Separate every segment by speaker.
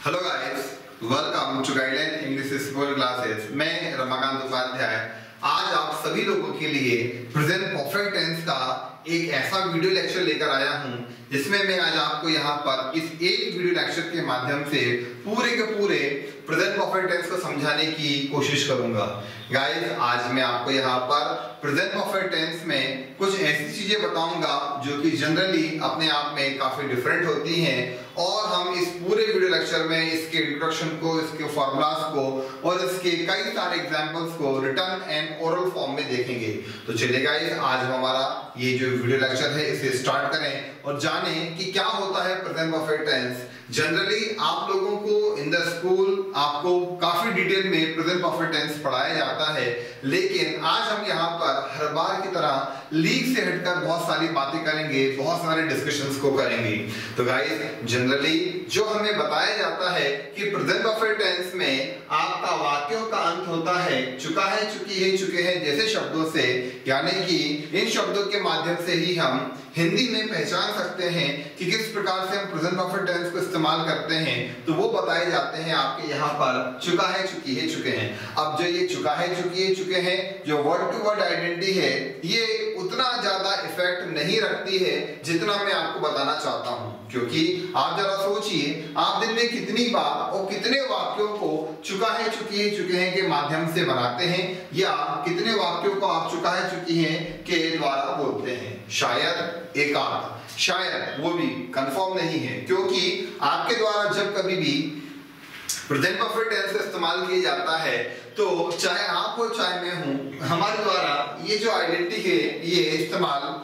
Speaker 1: Hello guys, welcome to guideline English school classes. मैं रमाकांत उपाध्याय आज आप सभी लोगों के लिए प्रेजेंट परफेक्ट टेंस का एक ऐसा वीडियो लेक्चर लेकर आया हूं जिसमें मैं आज आपको यहां पर इस एक वीडियो लेक्चर के माध्यम से पूरे के पूरे प्रेजेंट परफेक्ट टेंस को समझाने की कोशिश करूंगा। गाइस, आज मैं आपको यहां पर प्रेजेंट परफेक्ट टेंस में कुछ ऐसी चीजें बताऊंगा जो कि जनरली अपने आप में काफी डिफरेंट होती हैं और हम इस पूरे वीडियो लेक्चर में इसके इंट्रोडक्शन को, इसके फॉर्मूलाज को और इसके कई सारे एग्जांपल्स को रिटन एंड ओरल फॉर्म में देखेंगे। तो चलिए गाइस, आज हमारा ये जो वीडियो लेक्चर है इसे स्टार्ट करें और जानें कि क्या होता है प्रेजेंट परफेक्ट टेंस। जनरली आप लोगों को इन द स्कूल आपको काफी डिटेल में प्रेजेंट परफेक्ट टेंस पढ़ाया जाता है, लेकिन आज हम यहाँ पर हर बार की तरह लीग से हटकर बहुत सारी बातें करेंगे, बहुत सारे डिस्कशंस को करेंगे। तो गाइस, जनरली जो हमें बताया जाता है कि प्रेजेंट परफेक्ट टेंस में आपका वाक्यों का अंत होता है चुका है, चुकी है, चुके हैं जैसे शब्दों से, यानी कि इन शब्दों के माध्यम से ही हम हिंदी में पहचान सकते हैं कि किस प्रकार से हम प्रेजेंट परफेक्ट टेंस को इस्तेमाल करते हैं। तो वो बताए जाते हैं आपके यहाँ पर चुका है, चुकी है, चुके हैं। अब जो ये चुका है, चुकी है, चुके हैं जो वर्ड टू वर्ड आइडेंटिटी है, ये उतना ज्यादा इफेक्ट नहीं रखती है जितना मैं आपको बताना चाहता हूँ। क्योंकि आप जरा सोचिए, आप दिन में कितनी बार और कितने वाक्यों को चुका है, चुकी है, चुके हैं के माध्यम से बनाते हैं, या कितने वाक्यों को आप चुका है, चुकी हैं के द्वारा बोलते हैं। शायद एक आध, शायद वो भी कंफर्म नहीं है, क्योंकि आपके द्वारा जब कभी भी प्रेजेंट परफेक्ट टेंस का इस्तेमाल किया जाता है तो चाहे आप हो चाहे मैं हूं, हमारे द्वारा ये जो आइडेंटिटी है ये इस्तेमाल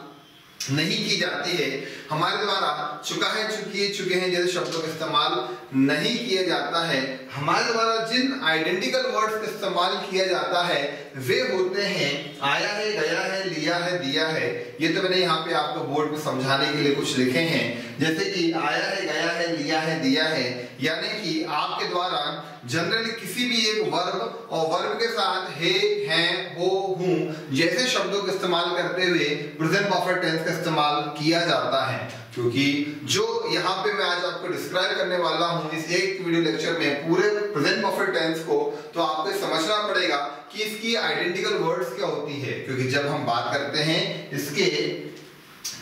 Speaker 1: नहीं की जाती है। हमारे द्वारा चुका है, चुकी है, चुके हैं जैसे शब्दों का इस्तेमाल नहीं किया जाता है। हमारे द्वारा जिन आइडेंटिकल वर्ड्स का इस्तेमाल किया जाता है वे होते हैं आया है, गया है, लिया है, दिया है। ये तो मैंने यहाँ पे आपको बोर्ड पे समझाने के लिए कुछ लिखे हैं, जैसे कि आया है, गया है, लिया है, दिया है। यानी कि आपके द्वारा जनरली किसी भी एक वर्ब और वर्ब के साथ है, हैं, हो, हूं जैसे शब्दों का इस्तेमाल करते हुए प्रेजेंट परफेक्ट टेंस का इस्तेमाल किया जाता है। क्योंकि जो यहाँ पे मैं आज आपको डिस्क्राइब करने वाला हूँ इस एक वीडियो लेक्चर में पूरे प्रेजेंट परफेक्ट टेंस को, तो आपको समझना पड़ेगा कि इसकी आइडेंटिकल वर्ड्स क्या होती है। क्योंकि जब हम बात करते हैं इसके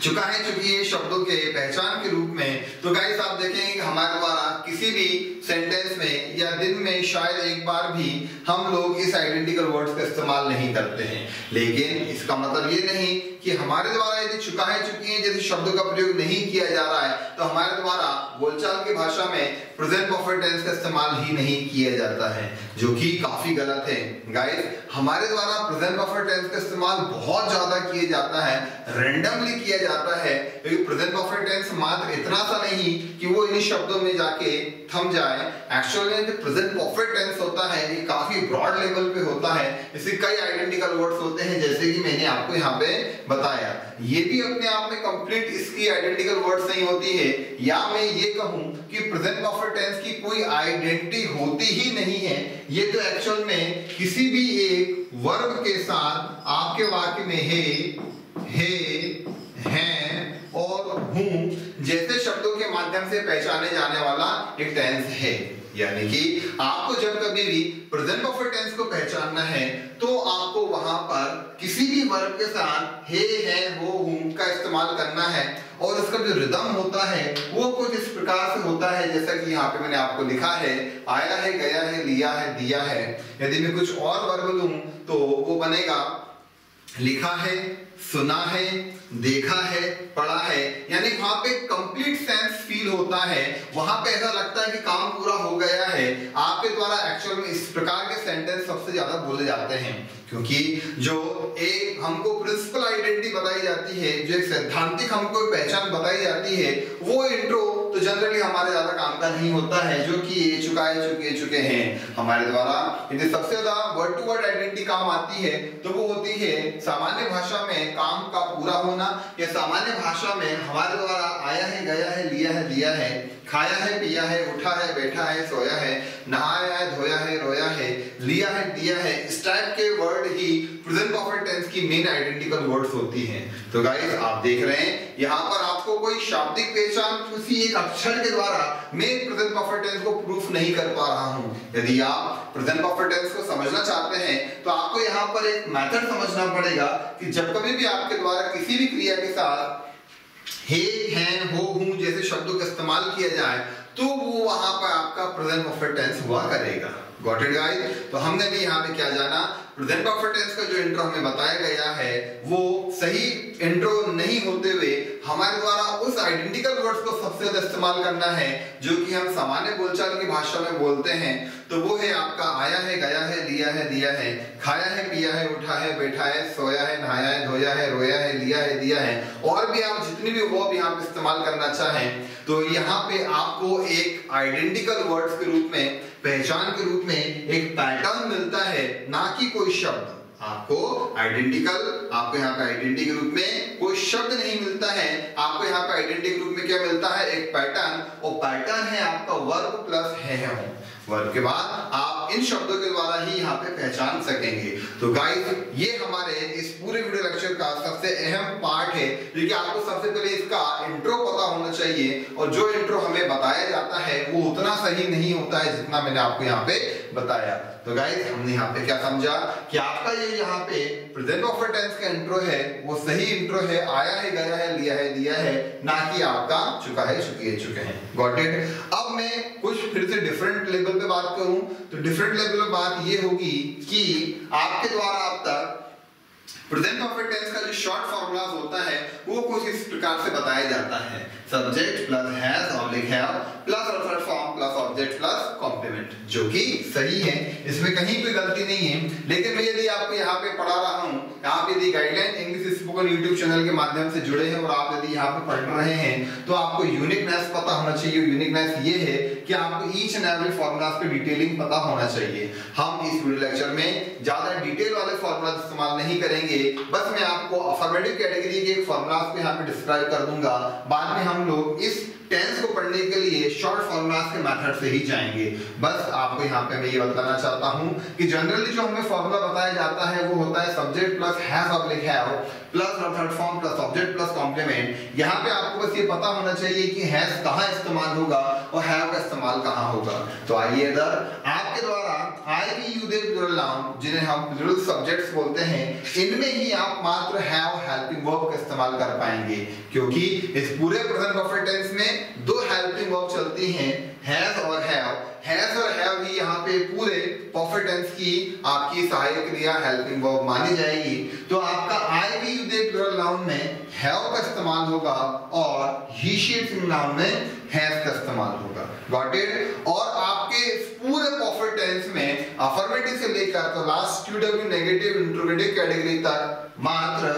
Speaker 1: चुका है, चुकी है शब्दों के पहचान के रूप में, तो गाइस आप देखेंगे कि हमारे द्वारा किसी भी सेंटेंस में या दिन में शायद एक बार भी हम लोग इस आइडेंटिकल वर्ड्स का इस्तेमाल नहीं करते हैं। लेकिन इसका मतलब ये नहीं कि हमारे द्वारा यदि चुका है, चुकी है जैसे शब्दों का प्रयोग नहीं किया जा रहा है तो हमारे द्वारा बोलचाल की भाषा में प्रेजेंट परफेक्ट टेंस का इस्तेमाल ही नहीं किया जाता है, जो कि काफी गलत है। गाइस, हमारे द्वारा प्रेजेंट परफेक्ट टेंस का इस्तेमाल बहुत ज्यादा किया जाता है, रैंडमली किया जाता है। क्योंकि प्रेजेंट परफेक्ट टेंस मात्र इतना सा नहीं कि वो इन शब्दों में जाके थम जाए। एक्चुअली जो प्रेजेंट परफेक्ट टेंस होता है ये काफी ब्रॉड लेवल पे होता है। इसके कई आइडेंटिकल वर्ड्स होते हैं जैसे कि मैंने आपको यहाँ पे बताया। ये भी अपने आप में कंप्लीट इसकी आइडेंटिकल वर्ड्स नहीं होती है, या मैं ये कहूँ कि प्रेजेंट परफेक्ट टेंस की कोई आइडेंटिटी होती ही नहीं है। ये तो एक्चुअल में किसी भी एक वर्ब के साथ आपके वाक्य में है, हैं और हूं जैसे शब्दों के माध्यम से पहचाने जाने वाला एक टेंस है। यानी कि आपको जब कभी भी प्रेजेंट परफेक्ट टेंस को पहचानना है तो आपको वहां पर किसी भी वर्ब के साथ है, हो, हूं का इस्तेमाल करना है। और उसका जो रिदम होता है वो कुछ इस प्रकार से होता है जैसा कि यहाँ पे मैंने आपको लिखा है, आया है, गया है, लिया है, दिया है। यदि मैं कुछ और वर्ब लूं तो वो बनेगा लिखा है, सुना है, देखा है, पढ़ा है। यानी वहां पे कंप्लीट सेंस फील होता है, वहां पे ऐसा लगता है कि काम पूरा हो गया है। आपके द्वारा एक्चुअल में इस प्रकार के सेंटेंस सबसे ज्यादा बोले जाते हैं, क्योंकि जो एक हमको प्रिंसिपल आइडेंटिटी बताई जाती है, जो एक सैद्धांतिक हमको पहचान बताई जाती है, वो इंट्रो तो जनरली हमारे ज्यादा काम का नहीं होता है, जो कि ये चुका है, चुके हैं। हमारे द्वारा यदि सबसे ज्यादा वर्ड टू वर्ड आइडेंटिटी काम आती है तो वो होती है सामान्य भाषा में काम का पूरा होना, या सामान्य भाषा में हमारे द्वारा आया है, गया है, लिया है, दिया है, खाया है, पिया है, उठा है, बैठा है, सोया है, नहाया है, धोया है, रोया है, लिया है, दिया है। इस टाइप के वर्ड ही प्रेजेंट परफेक्ट टेंस की मेन आइडेंटिकल वर्ड्स होती हैं। तो गाइस आप देख रहे हैं यहाँ पर आपको कोई शाब्दिक पहचान किसी एक अक्षर के द्वारा मैं प्रेजेंट परफेक्ट टेंस को प्रूफ नहीं कर पा रहा हूँ। यदि आप प्रेजेंट परफेक्ट टेंस को समझना चाहते हैं तो आपको यहाँ पर एक मेथड समझना पड़ेगा कि जब कभी भी आपके द्वारा किसी भी क्रिया के साथ हे, हैं, हो, हूं जैसे शब्दों का इस्तेमाल किया जाए तो वो वहां पर आपका प्रेजेंट परफेक्ट टेंस हुआ करेगा। Got it guys? तो हमने भी यहाँ पे क्या जाना, प्रेजेंट परफेक्ट टेंस का जो इंट्रो हमें बताया गया है वो सही इंट्रो नहीं होते हुए हमारे द्वारा उस आइडेंटिकल वर्ड्स को सबसे ज्यादा इस्तेमाल करना है जो कि हम सामान्य बोलचाल की भाषा में बोलते हैं। तो वो है आपका आया है, गया है, लिया है, दिया है, खाया है, पिया है, उठा है, बैठा है, सोया है, नहाया है, धोया है, रोया है, लिया है, दिया है, और भी आप जितनी भी वर्ब यहाँ पे इस्तेमाल करना चाहें तो यहाँ पे आपको एक आइडेंटिकल वर्ड्स के रूप में, पहचान के रूप में एक पैटर्न मिलता है, ना कि कोई शब्द। आपको यहाँ पे आइडेंटिटी के रूप में कोई शब्द नहीं मिलता है, आपको यहाँ पे आइडेंटिटी के रूप में क्या मिलता है, एक पैटर्न, और पैटर्न है आपका वर्ब प्लस है। वर्ब के बाद आप इन शब्दों के द्वारा ही यहाँ पे पहचान सकेंगे। तो गाइस ये हमारे इस पूरे वीडियो लेक्चर का सबसे अहम पार्ट है, क्योंकि आपको सबसे पहले इसका इंट्रो पता होना चाहिए, और जो इंट्रो हमें बताया जाता है वो उतना सही नहीं होता है जितना मैंने आपको यहाँ पे बताया। तो गाइस हमने यहाँ पे क्या समझा कि आपका ये यहाँ पे प्रेजेंट परफेक्ट टेंस का इंट्रो है वो सही इंट्रो है, आया है, गया है, लिया है, दिया है, ना कि आपका चुका है, चुकी है, चुके हैं। Got it? अब मैं कुछ फिर से डिफरेंट लेवल पे बात करूं तो डिफरेंट लेवल पे बात ये होगी कि आपके द्वारा अब तक प्रेजेंट परफेक्ट टेंस का जो शॉर्ट फॉर्मूलाज होता है वो कुछ इस प्रकार से बताया जाता है, subject plus has oblique have plus third form plus object plus complement, जो कि सही है, इसमें कहीं कोई गलती नहीं है। लेकिन मैं यदि आपको यहाँ पे पढ़ा रहा हूँ, आप यदि guideline English spoken YouTube channel के माध्यम से जुड़े हैं और आप यदि यहाँ पे पढ़ रहे हैं तो आपको यूनिकनेस पता होना चाहिए। यूनिकनेस ये है कि आपको ईच एंड एवरी फॉर्मूलाज पे डिटेलिंग पता होना चाहिए। हम इस वीडियो लेक्चर में ज्यादा डिटेल वाले फॉर्मूला इस्तेमाल नहीं करेंगे, बस मैं आपको अफर्मेटिव कैटेगरी के फॉर्मूलाज को यहाँ पे डिस्क्राइब कर दूंगा। बाद में हम लोग इस टेंस को पढ़ने के लिए शॉर्ट फॉर्मूलाज के मेथड से ही जाएंगे। बस आपको यहाँ पे मैं ये बताना चाहता हूँ कि जनरली जो हमें फॉर्मूला बताया जाता है वो होता है subject plus has oblique have plus third form plus object plus complement. यहाँ पे आपको बस ये पता होना चाहिए कि हैज कहाँ इस्तेमाल होगा और हैव का इस्तेमाल कहाँ होगा। तो आइए इधर आपके द्वारा आई भी यू दे प्लूरल नाउन जिन्हें हम प्लूरल सब्जेक्ट्स बोलते हैं, इनमें ही आप मात्र हैव हेल्पिंग वर्ब का इस्तेमाल कर पाएंगे, क्योंकि इस पूरे प्रेजेंट परफेक्ट टेंस में दो हेल्पिंग वर्ब चलती हैं, हैज और हैव। हैज और हैव ही यहाँ पे पूरे परफेक्ट टेंस की आपकी सहायक क्रिया हेल्पिंग वर्ब मानी जाएगी। तो आपका आई भी यू दे प्लूरल नाउन में हैव का इस्तेमाल होगा और ही शी इट नाउन में हैज का इस्तेमाल होगा। Got it? और आपके पूरे परफेक्ट टेंस में अफर्मेटिव से लेकर तो लास्ट क्यूडब्ल्यू नेगेटिव इंट्रोगेटिव कैटेगरी तक मात्र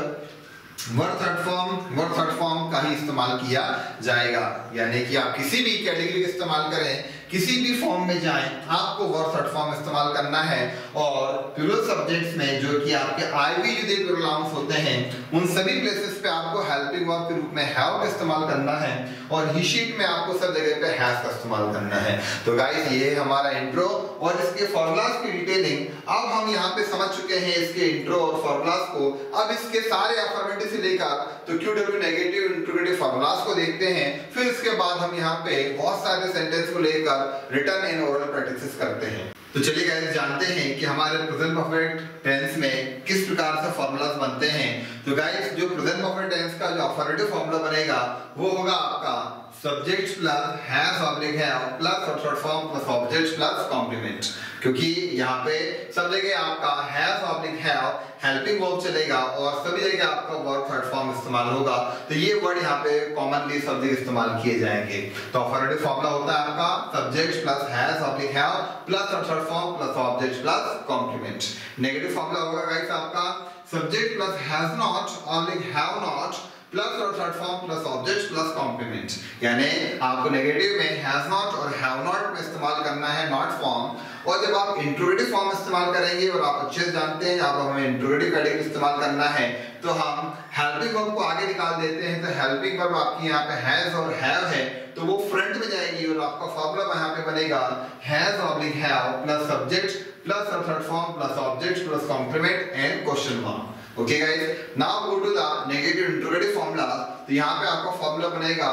Speaker 1: वर्ड थर्ड फॉर्म का ही इस्तेमाल किया जाएगा। यानी कि आप किसी भी कैटेगरी का इस्तेमाल करें, किसी भी फॉर्म में जाएं, आपको वर्ड थर्ड फॉर्म इस्तेमाल करना है। और प्लूरल सब्जेक्ट्स में जो कि आपके I we you they plural nouns होते हैं, उन सभी प्लेसेस पे आपको हेल्पिंग वर्ब के रूप में हैव का इस्तेमाल करना है और ही शीट में आपको सब जगह पे हैज का इस्तेमाल करना है। तो गाइस ये है हमारा इंट्रो और इसके फॉर्मूलाज की डिटेलिंग अब हम यहाँ पे समझ चुके हैं, इसके इंट्रो और फॉर्मूलाज को। अब इसके सारे अफर्मेटिव से लेकर तो क्यूडब्ल्यू नेगेटिव इंट्रोगेटिव फॉर्मूलाज को देखते हैं, फिर इसके बाद हम यहाँ पे बहुत सारे सेंटेंस को लेकर रिटन एंड ओरल प्रैक्टिसेस करते हैं। तो चलिए गाइस जानते हैं कि हमारे प्रेजेंट परफेक्ट टेंस में किस प्रकार से फॉर्मूलाज बनते हैं। तो गाइस जो प्रेजेंट परफेक्ट टेंस का जो अफर्मेटिव फॉर्मूला बनेगा वो होगा आपका subject plus has oblique have plus third form plus object plus complement, क्योंकि यहाँ पे सब जगह आपका has oblique have helping verb चलेगा और सभी जगह आपका वर्ब थर्ड फॉर्म इस्तेमाल होगा। तो ये वर्ड यहाँ पे कॉमनली सब जगह इस्तेमाल किए जाएंगे। तो अफर्मेटिव फॉर्मूला होता है आपका subject plus has oblique have plus third form plus object plus complement. Negative formula होगा गाइस आपका subject plus has not oblique have not plus third form plus object plus complement. यानी आपको negative में has not और have not में इस्तेमाल करना है नॉट फॉर्म, और जब आप इंट्रोगेटिव फॉर्म इस्तेमाल करेंगे और आप अच्छे से जानते हैं यहाँ पर हमें इंट्रोगेटिव कैटेगरी इस्तेमाल करना है तो हम हेल्पिंग वर्ब को आगे निकाल देते हैं। तो हेल्पिंग वर्ब आपकी यहाँ पे हैज और हैव है, तो वो फ्रंट में जाएगी और आपका फॉर्मूला यहाँ पे बनेगा has oblique have plus subject plus third form plus object plus complement and question mark. Okay guys, now go to the negative interrogative formula. तो यहाँ पे आपका फॉर्मूला बनेगा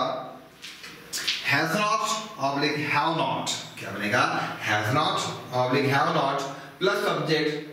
Speaker 1: has not oblique have not. क्या बनेगा? Has not oblique have not plus subject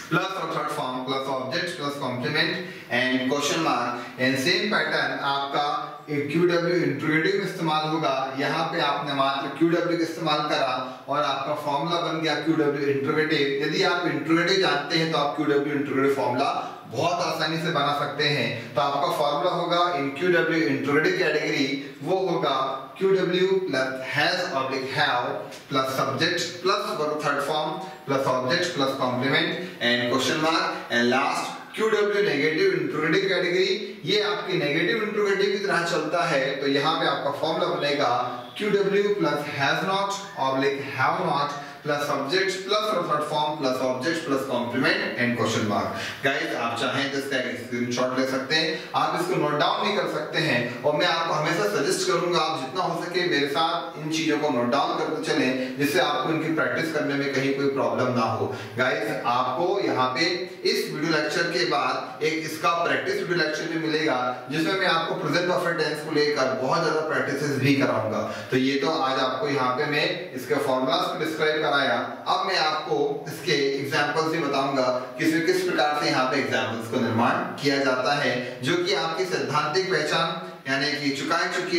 Speaker 1: plus third form plus object plus complement and question mark. And same pattern आपका QW interrogative में इस्तेमाल होगा। यहाँ पे आपने मात्र QW का इस्तेमाल करा और आपका फॉर्मूला बन गया QW इंट्रोगेटिव। यदि आप इंट्रोगेटिव जानते हैं तो आप QW इंट्रोगेटिव फॉर्मूला बहुत आसानी से बना सकते हैं। तो आपका फॉर्मूला होगा इन QW इंट्रोगेटिव कैटेगरी, वो होगा QW plus has oblique have plus subject plus third form plus object plus complement and question mark and last QW negative interrogative category. ये आपकी नेगेटिव इंट्रोगेटिव की तरह चलता है। तो यहाँ पे आपका फॉर्मूला बनेगा QW plus has not oblique have not plus subject plus third form plus object plus complement and question mark. Guys, आप चाहें तो इसका एक स्क्रीनशॉट ले सकते हैं, आप इसको नोट डाउन भी कर सकते हैं और मैं आपको हमेशा सजेस्ट करूंगा आप जितना हो सके मेरे साथ इन चीजों को नोट डाउन करते चलें, जिससे आपको इनकी प्रैक्टिस करने में कहीं कोई प्रॉब्लम ना हो। गाइस, आपको यहाँ पे इस वीडियो लेक्चर के बाद एक इसका प्रैक्टिस वीडियो लेक्चर भी मिलेगा, जिसमें मैं आपको प्रेजेंट परफेक्ट टेंस को लेकर बहुत ज्यादा प्रैक्टिसेस भी कराऊंगा। तो ये तो आज आपको यहाँ पे मैं इसके फॉर्मूलाज को डिस्क्राइब कराया। अब मैं आपको इसके एग्जांपल्स भी बताऊंगा किस प्रकार से यहाँ पे एग्जांपल्स को निर्माण किया जाता है, जो कि आपकी सैद्धांतिक पहचान यानी कि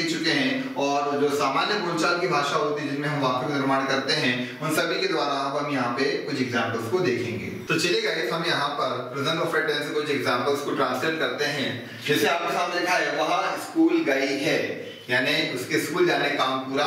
Speaker 1: चुके हैं और जो सामान्य बोलचाल की भाषा होती है जिनमें हम वाक्य का निर्माण करते हैं, उन सभी के द्वारा अब हम यहाँ पे कुछ एग्जांपल्स को देखेंगे। तो चलिए गाइस, हम यहाँ पर प्रेजेंट परफेक्ट टेंस से कुछ एग्जांपल्स को ट्रांसलेट करते हैं। जैसे आपके सामने लिखा है वह स्कूल गई है, यानी उसके स्कूल जाने का काम पूरा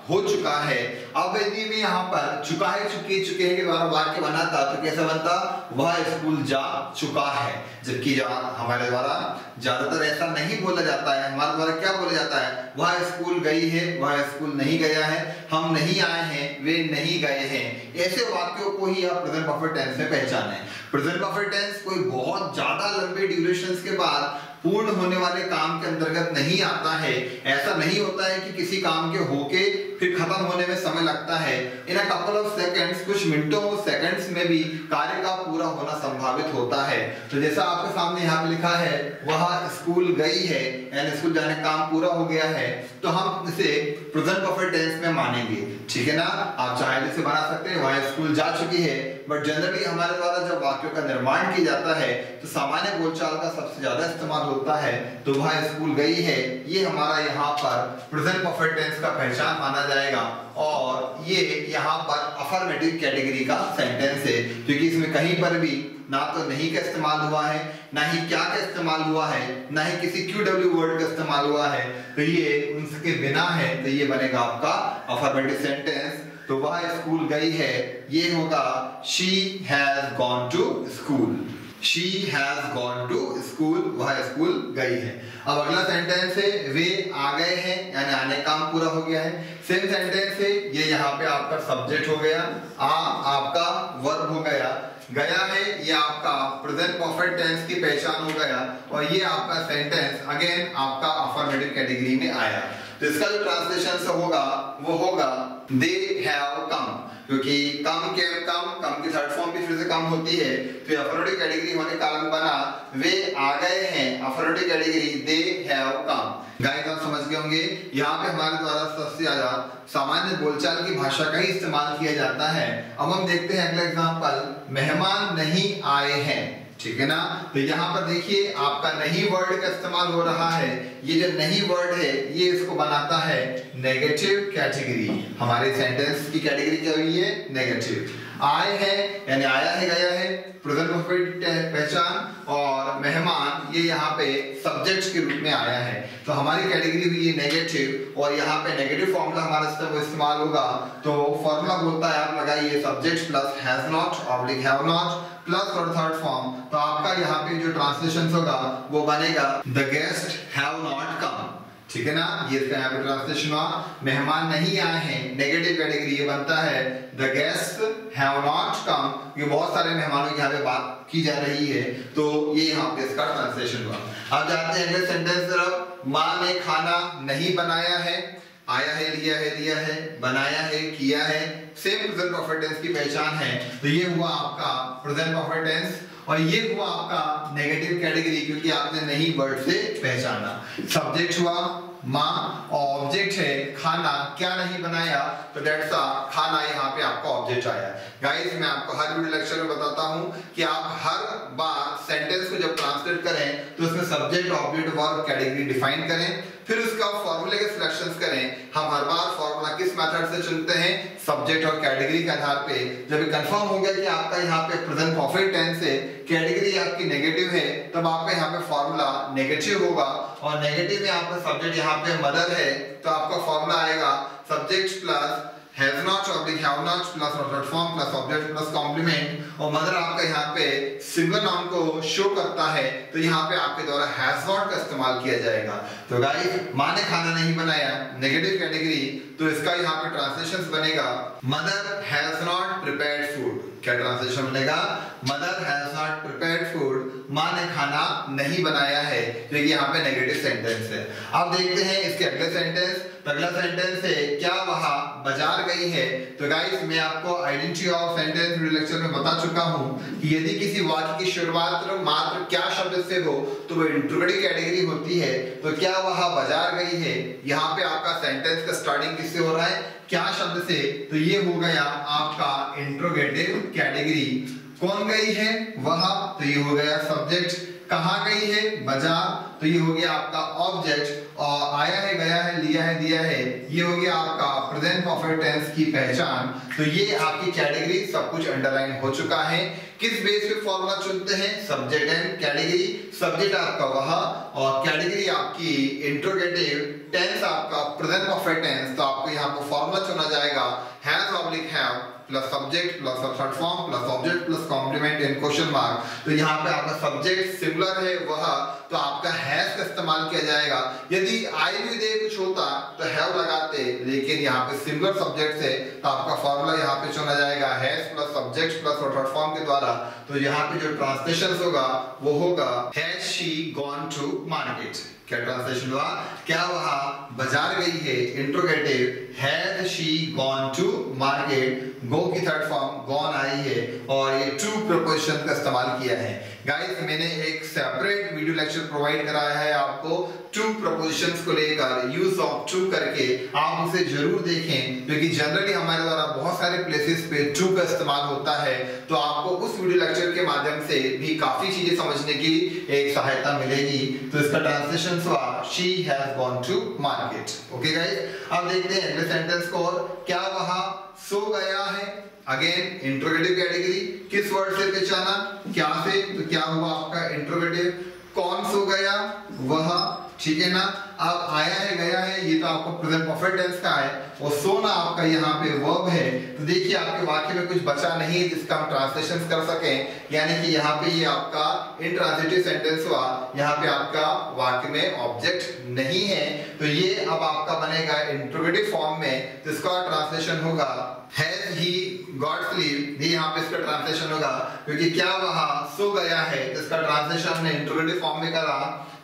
Speaker 1: हो चुका है। अब यदि मैं यहाँ पर चुके हैं के द्वारा वाक्य बनाता तो कैसा बनता? वह स्कूल जा चुका है। जबकि हमारे द्वारा ज्यादातर ऐसा नहीं बोला जाता है। हमारे द्वारा क्या बोला जाता है? वह स्कूल गई है, वह स्कूल नहीं गया है, हम नहीं आए हैं, वे नहीं गए हैं। ऐसे वाक्यों को ही आप प्रेजेंट परफेक्ट टेंस में पहचाने। प्रेजेंट परफेक्ट टेंस कोई बहुत ज्यादा लंबे ड्यूरेशंस के बाद पूर्ण होने वाले काम के अंतर्गत नहीं आता है। ऐसा नहीं होता है कि किसी काम के होके फिर खत्म होने में समय लगता है। इन अ कपल ऑफ सेकंड्स, कुछ मिनटों सेकंड्स में भी कार्य का पूरा होना संभावित होता है। तो जैसा आपके सामने यहाँ पे लिखा है वह स्कूल गई है, यानी स्कूल जाने का काम पूरा हो गया है, तो हम इसे प्रेजेंट परफेक्ट टेंस में मानेंगे। ठीक है ना? आप चाहे इसे बना सकते हैं वह स्कूल जा चुकी है, बट जनरली हमारे द्वारा जब वाक्यों का निर्माण किया जाता है तो सामान्य बोलचाल का सबसे ज्यादा इस्तेमाल होता है। तो वह स्कूल गई है, ये हमारा यहाँ पर प्रेजेंट परफेक्ट टेंस का पहचान माना जाएगा और ये यहाँ पर अफर्मेटिव कैटेगरी का सेंटेंस है, क्योंकि इसमें कहीं पर भी ना तो नहीं का इस्तेमाल हुआ है, ना ही क्या का इस्तेमाल हुआ है, ना ही किसी QW वर्ड का इस्तेमाल हुआ है। तो ये उनके बिना है, तो ये बनेगा आपका अफर्मेटिव सेंटेंस। तो वह स्कूल गई है, ये होगा she has gone to school। she has gone to school, वह स्कूल गई है। अब अगला सेंटेंस है वे आ गए हैं, यानी आने काम पूरा हो गया है। सेम सेंटेंस है, ये यहाँ पे आपका सब्जेक्ट हो गया, आपका वर्ब हो गया, गया है ये आपका प्रेजेंट परफेक्ट टेंस की पहचान हो गया और ये आपका सेंटेंस अगेन आपका अफर्मेटिव कैटेगरी में आया। तो इसका जो ट्रांसलेशन होगा वो होगा दे हैव कम, क्योंकि कम की थर्ड फॉर्म भी फिर से कम होती है, तो अफर्मेटिव कैटेगरी होने के कारण बना वे आ गए हैं, affirmative category they have come. Guys, आप समझ गए होंगे यहाँ पे हमारे द्वारा सबसे ज्यादा सामान्य बोलचाल की भाषा का ही इस्तेमाल किया जाता है। अब हम देखते हैं अगला एग्जांपल, मेहमान नहीं आए हैं। ठीक है ना? तो यहाँ पर देखिए आपका नहीं वर्ड का इस्तेमाल हो रहा है। ये जो नहीं वर्ड है ये इसको बनाता है नेगेटिव कैटेगरी। हमारे सेंटेंस की कैटेगरी क्या हुई है? नेगेटिव। आए हैं यानी आया है, गया है, प्रेजेंट परफेक्ट पहचान, और मेहमान ये यहाँ पे सब्जेक्ट के रूप में आया है। तो हमारी कैटेगरी हुई है नेगेटिव और यहाँ पे नेगेटिव फॉर्मूला हमारा इस्तेमाल होगा। तो फॉर्मूला बोलता है आप लगाइए subject plus has not oblique have not plus और थर्ड फॉर्म। तो आपका यहाँ पे जो ट्रांसलेशन होगा वो बनेगा the guest have not come. ठीक है ना? ये इसका यहाँ पे ट्रांसलेशन हुआ, मेहमान नहीं आए हैं, नेगेटिव कैटेगरी ये बनता है the guest have not come. ये बहुत सारे मेहमानों की यहाँ पे बात की जा रही है, तो ये यहाँ पे इसका ट्रांसलेशन हुआ। अब जाते हैं अगले सेंटेंस तरफ, माँ ने खाना नहीं बनाया है, आया है, लिया है, बनाया है, किया है, सेम प्रेजेंट परफेक्ट टेंस की पहचान है। तो ये हुआ आपका प्रेजेंट परफेक्ट टेंस और ये हुआ आपका नेगेटिव कैटेगरी, क्योंकि आपने नहीं वर्ड से पहचाना। सब्जेक्ट हुआ माँ और ऑब्जेक्ट है खाना, क्या नहीं बनाया, तो दैट्स अ खाना, यहाँ पे आपका ऑब्जेक्ट आया। गाइस मैं आपको हर वीडियो लेक्चर में बताता हूँ कि आप हर बार सेंटेंस को जब ट्रांसलेट करें तो उसमें subject, object, verb, category define करें, फिर उसका फॉर्मूले के सिलेक्शंस करें। हम हर बार फॉर्मूला किस मेथड से चुनते हैं, सब्जेक्ट और कैटेगरी के आधार पे। जब कंफर्म हो गया कि आपका यहाँ पे प्रेजेंट परफेक्ट टेंस है, कैटेगरी आपकी नेगेटिव है, तब आपका यहाँ पे फॉर्मूला नेगेटिव होगा और नेगेटिव में आपका सब्जेक्ट यहाँ पे मदर है, तो आपका फॉर्मूला आएगा subject plus has not oblique have not plus object form plus object plus complement, और मदर आपका यहाँ पे सिंगल नाउन को शो करता है, तो यहाँ पे आपके द्वारा हैज नॉट का इस्तेमाल किया जाएगा। तो गाइस माँ ने खाना नहीं बनाया, नेगेटिव कैटेगरी, तो इसका यहाँ पे ट्रांसलेशन बनेगा mother has not prepared food. क्या ट्रांसलेशन बनेगा, mother has not prepared food, माँ ने खाना नहीं बनाया है, क्योंकि यहाँ पे नेगेटिव सेंटेंस है। अब देखते हैं इसके अगले सेंटेंस। अगला सेंटेंस है क्या वहाँ बाजार गई है। तो गाइस मैं आपको identity of sentence video lecture में बता चुका हूँ कि यदि किसी वाक्य की शुरुआत मात्र क्या शब्द से हो तो वो इंट्रोगेटिव कैटेगरी होती है। तो क्या वहाँ बाजार गई है, यहाँ पे आपका सेंटेंस का स्टार्टिंग किससे हो रहा है, क्या शब्द से, तो ये हो गया आपका इंट्रोगेटिव कैटेगरी। कौन गई है, वहाँ, तो ये हो गया सब्जेक्ट। कहाँ गई है, बाजार, तो ये हो गया आपका ऑब्जेक्ट। और आया है, गया है, लिया है, दिया है, ये हो गया आपका प्रेजेंट परफेक्ट टेंस की पहचान। तो ये आपकी कैटेगरी सब कुछ अंडरलाइन हो चुका है। किस बेस पे फॉर्मूला चुनते हैं, सब्जेक्ट एंड कैटेगरी। सब्जेक्ट आपका वहाँ और कैटेगरी आपकी इंट्रोगेटिव, टेंस आपका प्रेजेंट परफेक्ट टेंस। तो आपको यहाँ पर फॉर्मूला चुना जाएगा has oblique have plus subject plus short form plus object plus complement in question mark. तो यहाँ पे आपका सब्जेक्ट सिंगुलर है वह, तो आपका हैज का इस्तेमाल किया जाएगा। यदि आई भी दे कुछ होता तो हैव लगाते, लेकिन यहाँ पे सिंगुलर सब्जेक्ट है, तो आपका फॉर्मूला यहाँ पे चुना जाएगा has plus subject plus short form के द्वारा। तो यहाँ पे जो ट्रांसलेशन होगा वो होगा has she gone to market. क्या ट्रांसलेशन हुआ, क्या वहाँ बाजार गई है, interrogative, has she gone to market, go की थर्ड फॉर्म गॉन आई है और ये टू प्रपोजिशन का इस्तेमाल किया है। गाइस मैंने एक सेपरेट वीडियो लेक्चर प्रोवाइड कराया है आपको टू प्रपोजिशंस को लेकर, यूज ऑफ टू करके, आप उसे जरूर देखें, क्योंकि जनरली हमारे द्वारा बहुत सारे प्लेसेस पे टू का इस्तेमाल होता है। तो आपको उस वीडियो लेक्चर के माध्यम से भी काफी चीजें समझने की एक सहायता मिलेगी। तो इसका ट्रांसलेशन हुआ she has gone to market। Okay guys, अब देखते हैं अगले सेंटेंस को। क्या वहाँ सो गया है, अगेन इंट्रोगेटिव कैटेगरी। किस वर्ड से पहचाना, क्या से, तो क्या हुआ आपका इंट्रोगेटिव। कौन सो गया, वह, ठीक है ना। अब आया है, गया है, ये तो आपको प्रेजेंट परफेक्ट टेंस का है और सोना आपका यहाँ पे वर्ब है। तो देखिए आपके वाक्य में कुछ बचा नहीं है जिसका हम ट्रांसलेशन कर सकें, यानी कि यहाँ पे ये आपका इंट्रांजिटिव सेंटेंस हुआ, यहाँ पे आपका वाक्य में ऑब्जेक्ट नहीं है। तो ये अब आपका बनेगा इंट्रोगेटिव फॉर्म में, तो इसका ट्रांसलेशन होगा हैज ही गॉट स्लीप। ये यहाँ पे इसका ट्रांसलेशन होगा, क्योंकि क्या वहाँ सो गया है, तो इसका ट्रांसलेशन हमने इंट्रोगेटिव फॉर्म में करा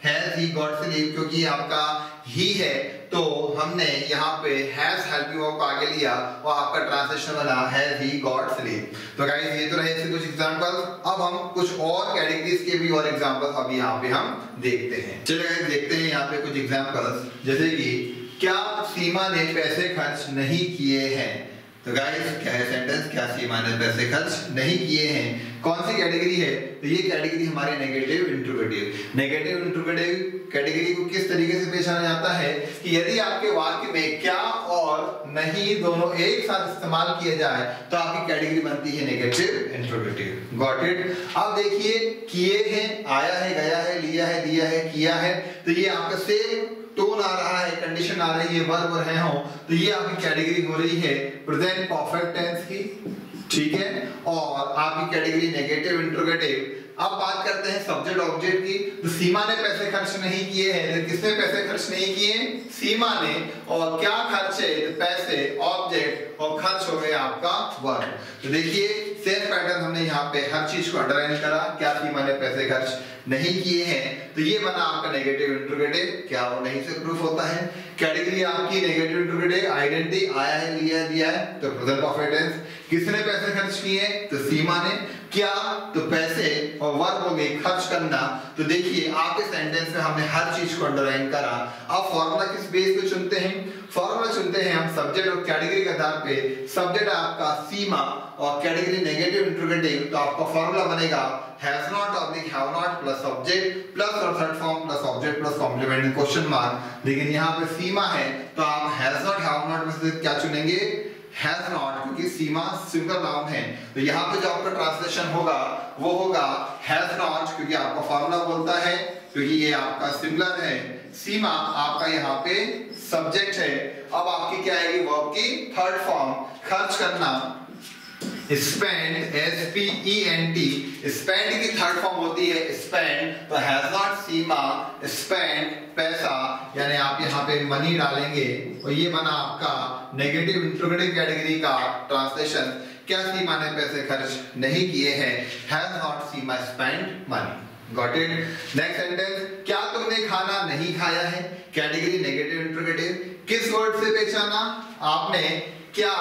Speaker 1: हैज ही गॉट स्लीप, क्योंकि आपका ही है तो हमने यहाँ पे हैज हेल्पिंग वर्ब को आगे लिया और आपका ट्रांसलेशन बना हैज ही गॉट स्लीप। तो गाइस ये तो रहे इसके कुछ एग्जांपल। अब हम कुछ और कैटेगरीज के भी और एग्जांपल्स अभी यहाँ पे हम देखते हैं। चलिए गाइस देखते हैं यहाँ पे कुछ एग्जांपल्स, जैसे कि क्या सीमा ने पैसे खर्च नहीं किए हैं। तो गाइस क्या है सेंटेंस, क्या सीमा ने पैसे खर्च नहीं किए हैं। कौन सी कैटेगरी है, तो ये कैटेगरी हमारी negative interrogative. Negative interrogative category को किस तरीके से पहचाना जाता है कि यदि आपके वाक्य में क्या और नहीं दोनों एक साथ इस्तेमाल किए जाए तो आपकी कैटेगरी बनती है नेगेटिव इंट्रोगेटिव। Got it. अब देखिए किए हैं, आया है, गया है, लिया है, दिया है, किया है, तो ये आपका सेम टोन आ रहा है, कंडीशन आ रही है, वर्ब और है हो, तो ये आपकी कैटेगरी हो रही है प्रेजेंट परफेक्ट टेंस की, ठीक है। और आपकी कैटेगरी नेगेटिव इंट्रोगेटिव। अब बात करते हैं सब्जेक्ट ऑब्जेक्ट की। तो सीमा ने पैसे खर्च नहीं किए हैं, तो किसने पैसे खर्च नहीं किए, सीमा ने। और क्या खर्च है, पैसे, ऑब्जेक्ट, और खर्च हो गया आपका वर्ब। तो देखिए सेम पैटर्न हमने यहाँ पे हर चीज को अंडरलाइन करा, क्या सीमा ने पैसे खर्च नहीं किए हैं, तो ये बना आपका नेगेटिव इंटरोगेटिव। क्या वो नहीं से प्रूफ होता है? कैटेगरी आपकी नेगेटिव इंटरोगेटिव, आइडेंटिटी आया है, लिया दिया है, तो प्रेजेंट परफेक्ट टेंस। किसने पैसे खर्च किए? तो सीमा ने। क्या? तो पैसे, और वर्ब हो गई खर्च करना। तो देखिए आपके सेंटेंस में हमने हर चीज को अंडरलाइन करा। अब फॉर्मूला किस बेस पे चुनते हैं? फॉर्मूला चुनते हैं हम सब्जेक्ट और कैटेगरी के आधार पे। सब्जेक्ट आपका सीमा और कैटेगरी नेगेटिव इंटरोगेटिव, तो आपका फॉर्मूला बनेगा has not oblique have not plus subject plus और third form plus object plus complement question mark. लेकिन यहाँ पे सीमा है तो आप हैज नॉट हैव नॉट में से क्या चुनेंगे? हैज नॉट, क्योंकि सीमा सिंगुलर नाउन है। तो यहाँ पे जो आपका ट्रांसलेशन होगा वो होगा हैज नॉट, क्योंकि आपका फॉर्मूला बोलता है, क्योंकि ये आपका सिंगुलर है। सीमा आपका यहाँ पे सब्जेक्ट है। अब आपकी क्या आएगी? वर्ब की थर्ड फॉर्म, खर्च करना, स्पेंड, S-P-E-N-T। स्पेंड की थर्ड फॉर्म होती है स्पेंड, तो हैज नॉट सीमा स्पेंड पैसा, यानी आप यहाँ पे मनी डालेंगे और ये बना आपका नेगेटिव इंटरोगेटिव कैटेगरी का ट्रांसलेशन। क्या सीमा ने पैसे खर्च नहीं किए हैं? Has not Seema spend money. Got it? Next sentence, क्या तुमने खाना नहीं खाया है? Category negative interrogative. किस वर्ड से पहचाना आपने? क्या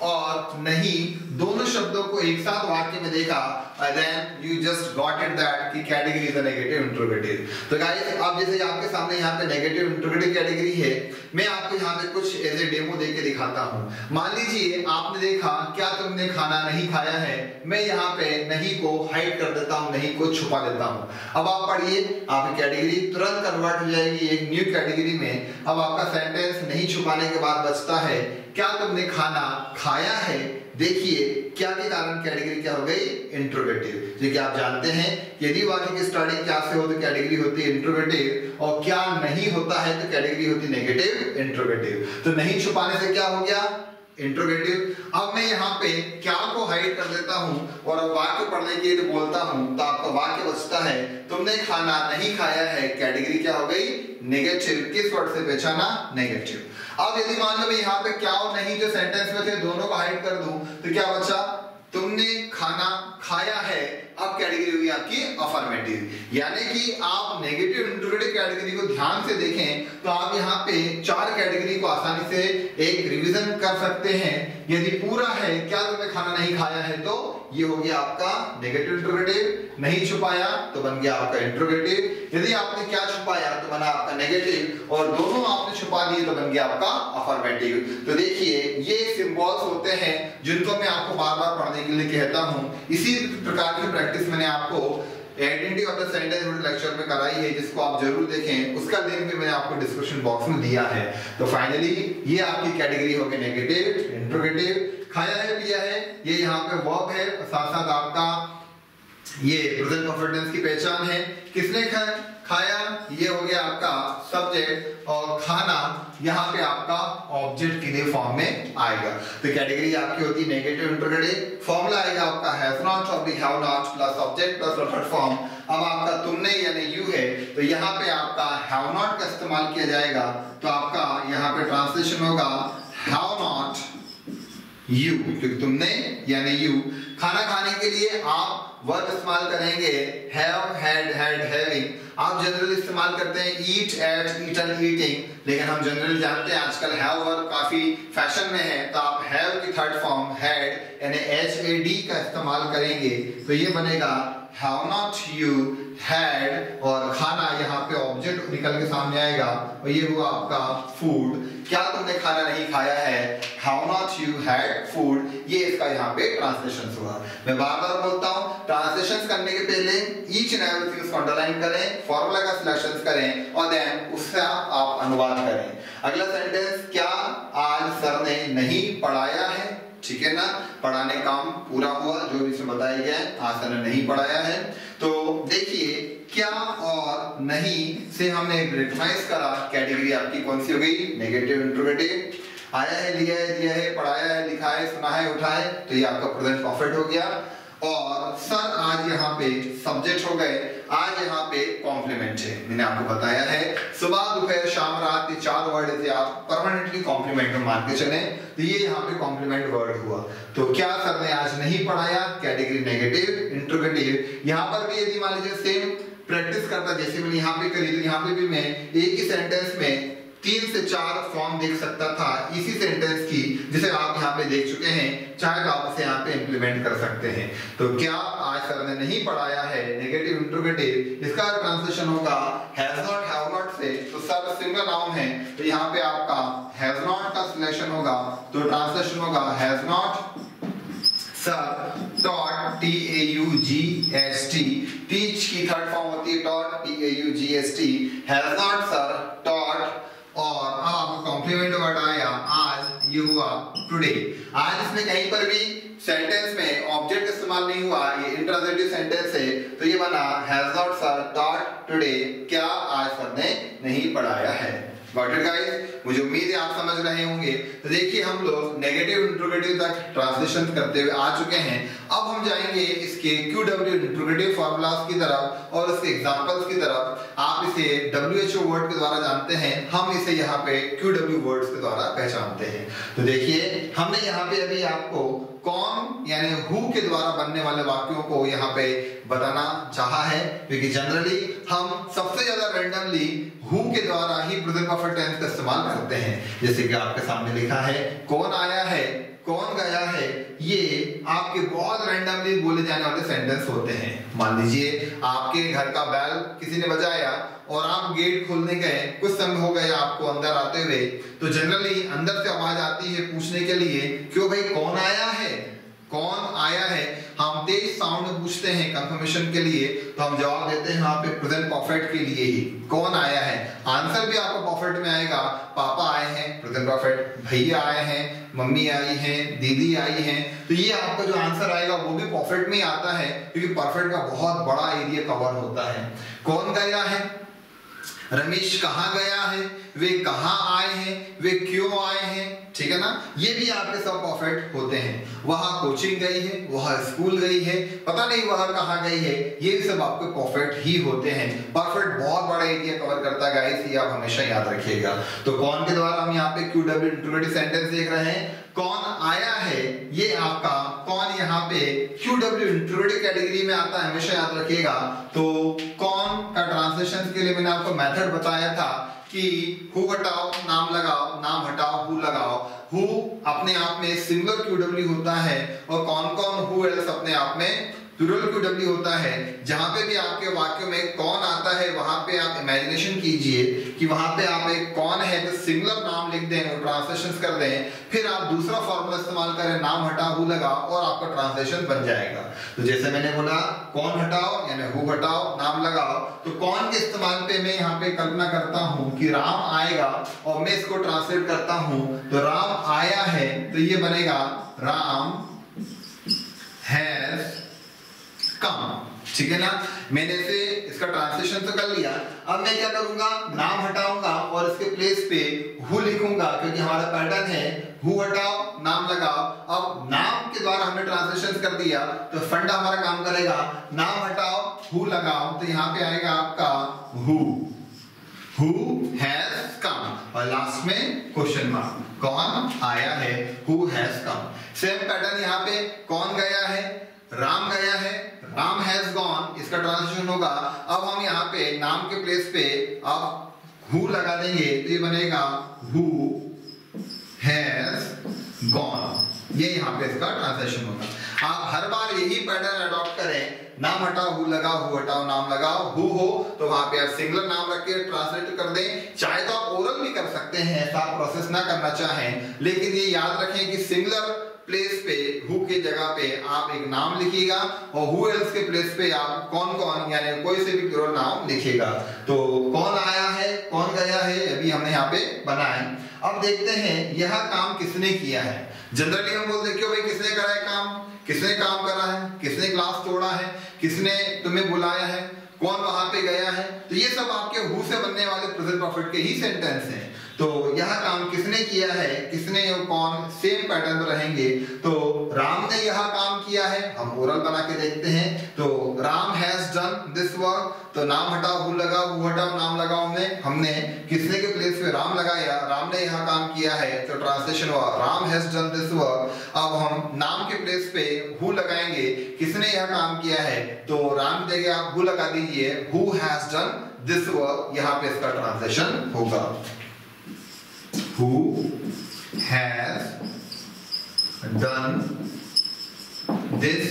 Speaker 1: और नहीं दोनों शब्दों को एक साथ वाक्य में देखा, and then you just got it that कि category is a negative interrogative. तो गाइस अब जैसे आपके सामने यहाँ पे नेगेटिव इंटरोगेटिव कैटेगरी है, मैं आपको यहाँ पे कुछ एज ए डेमो देके दिखाता हूँ। मान लीजिए आपने देखा क्या तुमने खाना नहीं खाया है, मैं यहाँ पे नहीं को हाइड कर देता हूँ, नहीं को छुपा देता हूँ। अब आप पढ़िए, आपकी कैटेगरी तुरंत कन्वर्ट हो जाएगी एक न्यू कैटेगरी में। अब आपका सेंटेंस नहीं छुपाने के बाद बचता है क्या तुमने खाना खाया है। देखिए क्या के कारण कैटेगरी क्या हो गई? इंटरोगेटिव। जो कि आप जानते हैं यदि वाक्य की स्टार्टिंग क्या से हो तो कैटेगरी होती है इंटरोगेटिव, और क्या नहीं होता है तो कैटेगरी होती है नेगेटिव इंटरोगेटिव। तो नहीं छुपाने से क्या हो गया? इंटरोगेटिव। अब मैं यहाँ पे क्या को हाइड कर देता हूँ और अब वाक्य पढ़ने के लिए बोलता हूँ, तो आपका वाक्य बचता है तुमने खाना नहीं खाया है, कैटेगरी क्या हो गई? नेगेटिव। किस वर्ड से पहचाना? नेगेटिव। अब यदि मान लो मैं यहाँ पे क्या और नहीं जो सेंटेंस में थे दोनों को हाइड कर दूं, तो क्या बचा? तुमने खाना खाया है। अब कैटेगरी होगी आपकी अफर्मेटिव, यानी कि आप नेगेटिव इंटरोगेटिव कैटेगरी को ध्यान से देखें तो आप यहाँ पे चार कैटेगरी को आसानी से एक रिवीजन कर सकते हैं। यदि पूरा है क्या तुमने खाना नहीं खाया है, तो ये हो गया आपका नेगेटिव इंटरोगेटिव। नहीं छुपाया तो बन गया आपका इंटरोगेटिव। यदि आपने क्या छुपाया तो बना आपका नेगेटिव, और दोनों आपने छुपा दिए तो बन गया आपका अफर्मेटिव। तो देखिए ये सिंबल्स होते हैं जिनको मैं आपको बार बार पढ़ने के लिए कहता हूँ। इसी प्रकार की प्रैक्टिस मैंने आपको identity of the sentence lecture में कराई है, जिसको आप जरूर देखें। उसका लिंक भी मैंने आपको डिस्क्रिप्शन बॉक्स में दिया है। तो फाइनली ये आपकी कैटेगरी हो गई नेगेटिव इंटरोगेटिव। खाया है पिया है ये यहाँ पे वर्ब है, साथ साथ आपका ये प्रेजेंट परफेक्ट टेंस की पहचान है। किसने खाया ये हो गया आपका सब्जेक्ट, और खाना यहाँ पे आपका ऑब्जेक्ट के लिए फॉर्म में आएगा। तो कैटेगरी आपकी होती है नेगेटिव इंटरोगेटिव। फॉर्मूला आएगा आपका has not oblique have not plus object plus third form. अब आपका तुमने यानी यू है, तो यहाँ पे आपका हैव नॉट का इस्तेमाल किया जाएगा, तो आपका यहाँ पे ट्रांसलेशन होगा हैव नॉट यू, क्योंकि तुमने यानी यू। खाना खाने के लिए आप वर्ब इस्तेमाल करेंगे हैव, हैड, हैड, हैविंग। आप जनरली इस्तेमाल करते हैं ईट, एट, ईटन, ईटिंग, लेकिन हम जनरली जानते हैं आजकल हैव वर्ब काफी फैशन में है, तो आप हैव की थर्ड फॉर्म हैड यानी HAD का इस्तेमाल करेंगे, तो ये बनेगा हैव नॉट यू हैड, और खाना यहाँ पे ऑब्जेक्ट निकल के सामने आएगा, और ये हुआ आपका फूड। क्या तुमने खाना नहीं खाया है? Have not you had food. ये इसका यहाँ पे ट्रांसलेशन हुआ। मैं बार बार बोलता हूँ ट्रांसलेशन करने के पहले ईच एंड एवरीथिंग को अंडरलाइन करें, फॉर्मूला का सिलेक्शन करें, और देन उससे आप अनुवाद करें। अगला सेंटेंस, क्या आज सर ने नहीं पढ़ाया है? ठीक है ना, पढ़ाने काम पूरा हुआ जो भी इसमें बताया गया है, आज सर ने नहीं पढ़ाया है। तो देखिए क्या और नहीं से हमने रिकॉग्नाइज करा कैटेगरी आपकी कौन सी हो गई? Negative interrogative. आया है, लिया है, दिया है, पढ़ाया है, लिखा है, सुना है, उठा है, तो ये आपका प्रेजेंट परफेक्ट हो गया। और सर आज यहाँ पे सब्जेक्ट हो गए, आज यहाँ पे कॉम्प्लीमेंट है। मैंने आपको बताया है सुबह दोपहर शाम रात ये 4 वर्ड थे, आप परमानेंटली कॉम्प्लीमेंट में मान के चले, तो ये यहाँ पे कॉम्प्लीमेंट वर्ड हुआ। तो क्या सर ने आज नहीं पढ़ाया, कैटेगरी नेगेटिव इंट्रोगेटिव। यहाँ पर भी यदि मान लीजिए सेम प्रैक्टिस करता जैसे मैंने यहाँ पे करी, तो यहाँ पे भी मैं एक ही सेंटेंस में 3 से 4 फॉर्म देख सकता था इसी सेंटेंस की, जिसे आप यहाँ पे देख चुके हैं, चाहे तो आप इसे यहाँ पे इंप्लीमेंट कर सकते हैं। तो क्या आज सर ने नहीं पढ़ाया है नेगेटिव इंट्रोगेटिव, इसका ट्रांसलेशन होगा हैज नॉट हैव नॉट से। तो सर सिंगल नाउन है, तो यहाँ पे आपका हैज नॉट का सिलेक्शन होगा, तो ट्रांसलेशन होगा has not sir taught T-A-U-G-S-T, teach की थर्ड फॉर्म होती है taught T-A-U-G-S-T, has not sir taught। और अब आपको कॉम्प्लीमेंट वर्ड आया आज, ये हुआ टुडे। आज इसमें कहीं पर भी सेंटेंस में ऑब्जेक्ट इस्तेमाल नहीं हुआ, ये इंट्रांजिटिव सेंटेंस है, तो ये बना has not sir taught today, क्या आज सर ने नहीं पढ़ाया है। Got it guys? मुझे उम्मीद है आप समझ रहे होंगे। तो देखिए हम लोग नेगेटिव इंट्रोगेटिव तक ट्रांसलेशन करते हुए आ चुके हैं। अब हम जाएंगे इसके QW इंट्रोगेटिव फॉर्मूलाज की तरफ और उसके एग्जांपल्स की तरफ। आप इसे WHO वर्ड के द्वारा जानते हैं, हम इसे यहाँ पे QW वर्ड्स के द्वारा पहचानते हैं। तो देखिए हमने यहाँ पे अभी आपको कौन यानी हु के द्वारा बनने वाले वाक्यों को यहाँ पे बताना चाहा है, क्योंकि जनरली हम सबसे ज्यादा रैंडमली हु के द्वारा ही प्रेजेंट परफेक्ट टेंस का इस्तेमाल करते हैं। जैसे कि आपके सामने लिखा है कौन आया है, कौन गया है, ये आपके बहुत रैंडमली बोले जाने वाले सेंटेंस होते हैं। मान लीजिए आपके घर का बेल किसी ने बजाया और आप गेट खोलने गए, कुछ समय हो गया आपको अंदर आते हुए, तो जनरली अंदर से आवाज आती है पूछने के लिए क्यों भाई कौन आया है, कौन आया है। हम तेज साउंड में पूछते हैं कंफर्मेशन के लिए, तो हम जवाब देते हैं यहाँ पे प्रेजेंट परफेक्ट के लिए ही, कौन आया है। आंसर भी आपको परफेक्ट में आएगा, पापा आए हैं प्रेजेंट परफेक्ट, भैया आए हैं, मम्मी आई हैं, दीदी आई हैं। तो ये आपका जो आंसर आएगा वो भी परफेक्ट में आता है, क्योंकि परफेक्ट का बहुत बड़ा एरिया कवर होता है। कौन गया है, रमेश कहाँ गया है, वे कहाँ आए हैं, वे क्यों आए हैं, ठीक है ना। ये भी आपके सब परफेक्ट होते हैं। वहां कोचिंग गई है, वहां स्कूल गई है, पता नहीं वहां कहाँ गई है, ये सब आपके परफेक्ट ही होते हैं। परफेक्ट बहुत बड़ा एरिया कवर करता है गाइस, ये आप हमेशा याद रखिएगा। तो कौन के द्वारा हम यहाँ पे QW इंट्रोगेटिव सेंटेंस देख रहे हैं, कौन आया है, ये आपका कौन यहाँ पे QW इंट्रोगेटिव कैटेगरी में आता है, हमेशा याद रखिएगा। तो कौन का ट्रांसलेशन के लिए मैंने आपको मेथड बताया था कि हु हटाओ नाम लगाओ, नाम हटाओ हु लगाओ। हु अपने आप में सिंगुलर QW होता है और कौन कौन हु एल्स अपने आप में प्लूरल QW होता है। जहां पे भी आपके वाक्य में कौन आता है वहां पे आप इमेजिनेशन कीजिए कि वहां पे आप एक कौन है तो सिंगुलर नाम लिख दें और ट्रांसलेशन कर दें, फिर आप दूसरा फॉर्मूला इस्तेमाल करें, नाम हटाओ हु लगाओ और आपका ट्रांसलेशन बन जाएगा। तो जैसे मैंने बोला कौन हटाओ यानी हु हटाओ, नाम लगाओ, तो कौन के इस्तेमाल पे मैं यहाँ पे कल्पना करता हूँ कि राम आएगा और मैं इसको ट्रांसलेट करता हूँ, तो राम आया है तो ये बनेगा राम हैज कम, ठीक है ना। मैंने से इसका ट्रांसलेशन तो कर लिया। अब मैं क्या करूंगा, नाम हटाऊंगा और इसके प्लेस पे हु लिखूंगा, क्योंकि हमारा पैटर्न है हु हटाओ नाम लगाओ। अब नाम के द्वारा हमने ट्रांसलेशन कर दिया तो फंडा हमारा काम करेगा, नाम हटाओ हु लगाओ, तो यहाँ पे आएगा आपका हु हैज कम और लास्ट में क्वेश्चन मार्क, कौन आया है, who has come. Same pattern यहाँ पे कौन गया है, राम गया है, राम हैज गॉन, इसका ट्रांसलेशन होगा। अब हम यहाँ पे नाम के प्लेस पे अब हु लगा देंगे तो ये बनेगा हु हैज गॉन, ये यहाँ पे इसका ट्रांसलेशन होगा। आप हर बार यही पैटर्न अडॉप्ट करें, नाम हटाओ हु लगाओ, हु हटाओ नाम लगाओ। हु हो तो वहां पे आप सिंगुलर नाम रख के ट्रांसलेट कर दें, चाहे तो आप ओरल भी कर सकते हैं, ऐसा प्रोसेस ना करना चाहें, लेकिन ये याद रखें कि सिंगुलर प्लेस पे हु के जगह पे आप एक नाम लिखिएगा और हु एल्स के प्लेस पे आप कौन कौन यानी कोई से भी प्लूरल नाम लिखिएगा। तो कौन आया है, कौन गया है, अभी हमने यहाँ पे बनाया। अब देखते हैं यह काम किसने किया है। जनरली हम बोलते हैं क्यों भाई किसने करा है काम, किसने काम करा है, किसने ग्लास तोड़ा है, किसने तुम्हें बुलाया है, कौन वहां पे गया है। तो ये सब आपके हु से बनने वाले प्रेजेंट परफेक्ट के ही सेंटेंस हैं। तो यह काम किसने किया है, किसने और कौन सेम पैटर्न में रहेंगे। तो राम ने यह काम किया है, हम ओरल बना के देखते हैं। तो Ram has done this work, तो नाम हटाओ हु लगाओ, हु हटाओ नाम लगाओ, हमने किसने के प्लेस पे राम लगाया, राम ने यहाँ काम किया है, तो ट्रांसलेशन हुआ Ram has done this work. अब हम नाम के प्लेस पे हु लगाएंगे, किसने यह काम किया है, तो राम की जगह आप हु लगा दीजिए, who has done this work, यहाँ पे इसका ट्रांसलेशन होगा who has done this